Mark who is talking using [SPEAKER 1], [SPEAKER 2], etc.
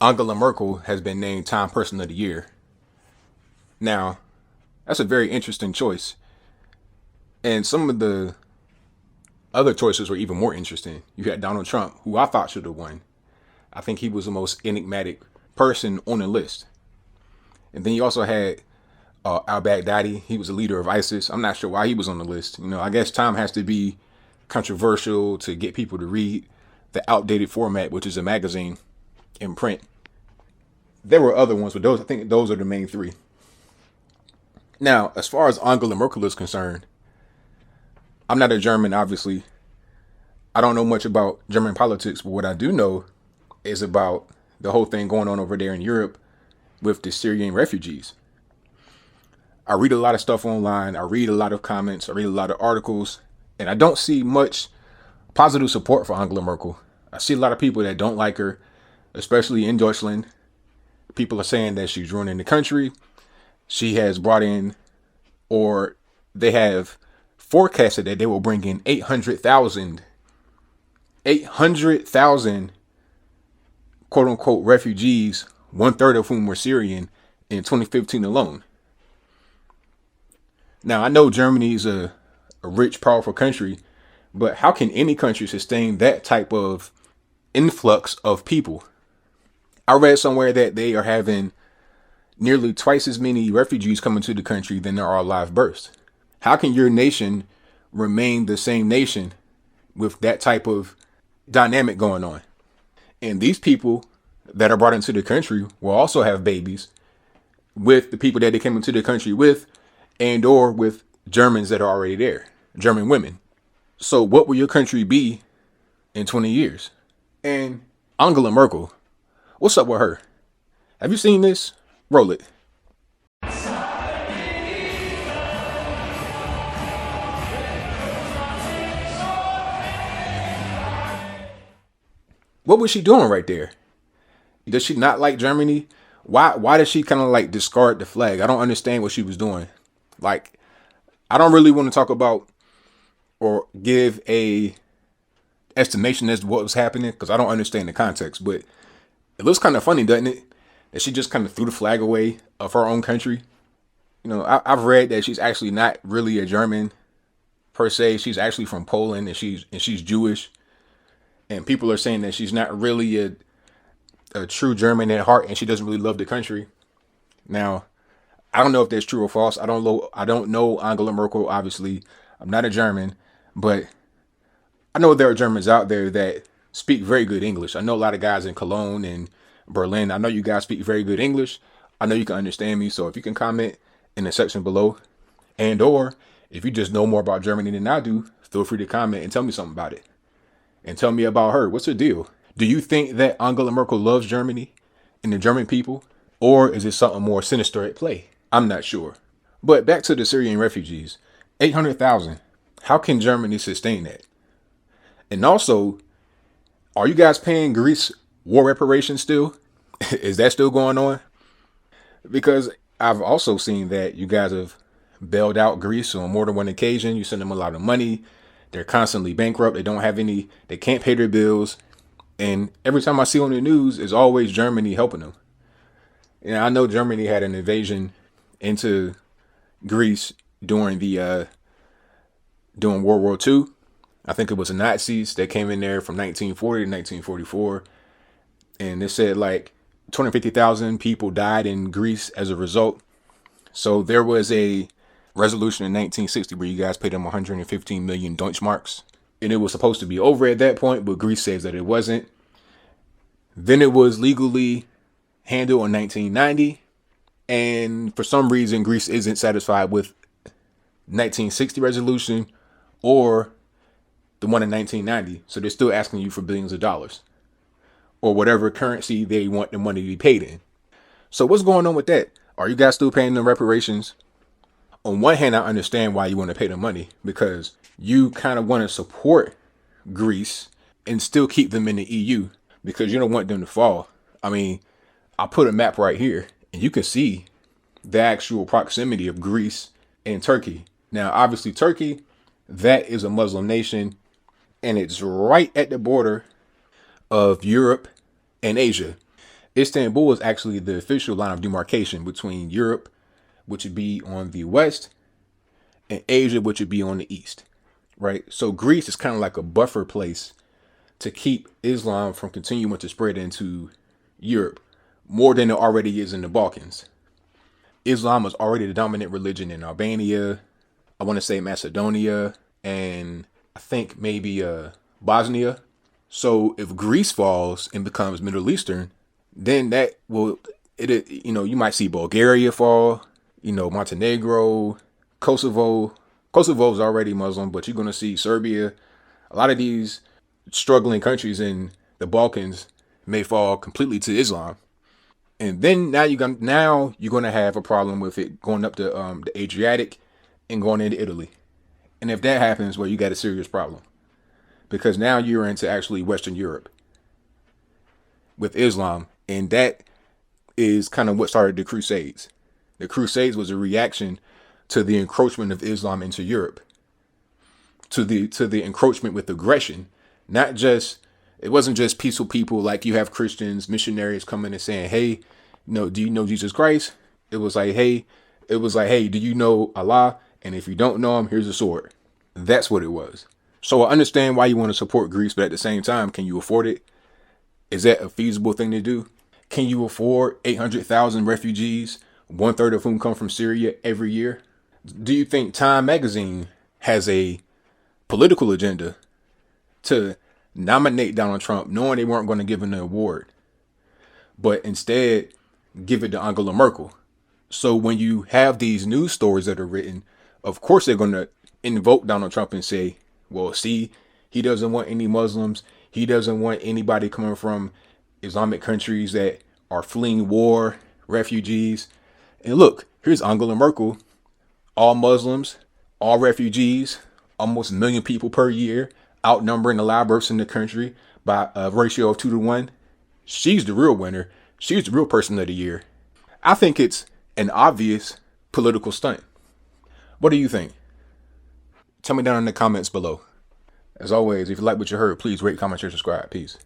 [SPEAKER 1] Angela Merkel has been named Time Person of the Year. Now, that's a very interesting choice. And some of the other choices were even more interesting. You had Donald Trump, who I thought should have won. I think he was the most enigmatic person on the list. And then you also had al-Baghdadi. He was a leader of ISIS. I'm not sure why he was on the list. I guess time has to be controversial to get people to read the outdated format, which is a magazine in print. There were other ones, but I think those are the main three. Now, as far as Angela Merkel is concerned, I'm not a German, obviously. I don't know much about German politics, but what I do know is about the whole thing going on over there in Europe with the Syrian refugees. I read a lot of stuff online. I read a lot of comments. I read a lot of articles, and I don't see much positive support for Angela Merkel. I see a lot of people that don't like her, especially in Deutschland. People are saying that she's ruining the country. She has brought in, or they have forecasted that they will bring in 800,000 quote unquote refugees, 1/3 of whom were Syrian, in 2015 alone. Now, I know Germany is a rich, powerful country, but how can any country sustain that type of influx of people? I read somewhere that they are having nearly twice as many refugees coming to the country than there are live births. How can your nation remain the same nation with that type of dynamic going on? And these people that are brought into the country will also have babies with the people that they came into the country with, and or with Germans that are already there, German women. So what will your country be in 20 years? And Angela Merkel, what's up with her? Have you seen this? Roll it. What was she doing right there? Does she not like Germany? Why does she kind of like discard the flag? I don't understand what she was doing. Like, I don't really want to talk about or give a estimation as to what was happening because I don't understand the context. But it looks kind of funny, doesn't it? That she just kind of threw the flag away of her own country. I've read that she's actually not really a German per se. She's actually from Poland, and she's Jewish. And people are saying that she's not really a true German at heart, and she doesn't really love the country. Now, I don't know if that's true or false. I don't know Angela Merkel. Obviously, I'm not a German, but I know there are Germans out there that speak very good English. I know a lot of guys in Cologne and Berlin. I know you guys speak very good English. I know you can understand me. So if you can comment in the section below, and or if you just know more about Germany than I do, feel free to comment and tell me something about it. And tell me about her. What's her deal? Do you think that Angela Merkel loves Germany and the German people? Or is it something more sinister at play? I'm not sure. But back to the Syrian refugees. 800,000. How can Germany sustain that? And also, are you guys paying Greece war reparations still? Is that still going on? Because I've also seen that you guys have bailed out Greece on more than one occasion. You send them a lot of money. They're constantly bankrupt. They can't pay their bills. And every time I see on the news, it's always Germany helping them. And I know Germany had an invasion into Greece during during World War II. I think it was the Nazis that came in there from 1940 to 1944. And they said like 250,000 people died in Greece as a result. So there was a resolution in 1960 where you guys paid them 115 million Deutschmarks. And it was supposed to be over at that point, but Greece says that it wasn't. Then it was legally handled in 1990. And for some reason, Greece isn't satisfied with 1960 resolution or the one in 1990. So they're still asking you for billions of dollars or whatever currency they want the money to be paid in. So what's going on with that? Are you guys still paying them reparations? On one hand, I understand why you want to pay the money because you kind of want to support Greece and still keep them in the EU because you don't want them to fall. I mean, I'll put a map right here and you can see the actual proximity of Greece and Turkey. Now, obviously, Turkey, that is a Muslim nation and it's right at the border of Europe and Asia. Istanbul is actually the official line of demarcation between Europe, which would be on the west, and Asia, which would be on the east, right? So Greece is kind of like a buffer place to keep Islam from continuing to spread into Europe more than it already is in the Balkans. Islam was already the dominant religion in Albania, I want to say Macedonia, and I think maybe Bosnia. So if Greece falls and becomes Middle Eastern, then that will you might see Bulgaria fall, Montenegro, Kosovo. Kosovo is already Muslim, but you're going to see Serbia. A lot of these struggling countries in the Balkans may fall completely to Islam. And then now you're gonna have a problem with it going up the Adriatic and going into Italy. And if that happens, well, you got a serious problem because now you're into actually Western Europe with Islam, and that is kind of what started the Crusades. The Crusades was a reaction to the encroachment of Islam into Europe, to the encroachment with aggression. Not just it wasn't just peaceful people like you have Christians, missionaries coming and saying, "Hey, do you know Jesus Christ?" It was like, hey, do you know Allah? And if you don't know him, here's a sword. That's what it was. So I understand why you want to support Greece, but at the same time, can you afford it? Is that a feasible thing to do? Can you afford 800,000 refugees, one third of whom come from Syria every year? Do you think Time magazine has a political agenda to nominate Donald Trump, knowing they weren't going to give him the award, but instead give it to Angela Merkel? So when you have these news stories that are written, of course they're going to invoke Donald Trump and say, well, see, he doesn't want any Muslims. He doesn't want anybody coming from Islamic countries that are fleeing war, refugees. And look, here's Angela Merkel, all Muslims, all refugees, almost a million people per year, outnumbering the live births in the country by a ratio of 2-1. She's the real winner. She's the real person of the year. I think it's an obvious political stunt. What do you think? Tell me down in the comments below. As always, if you like what you heard, please rate, comment, share, subscribe. Peace.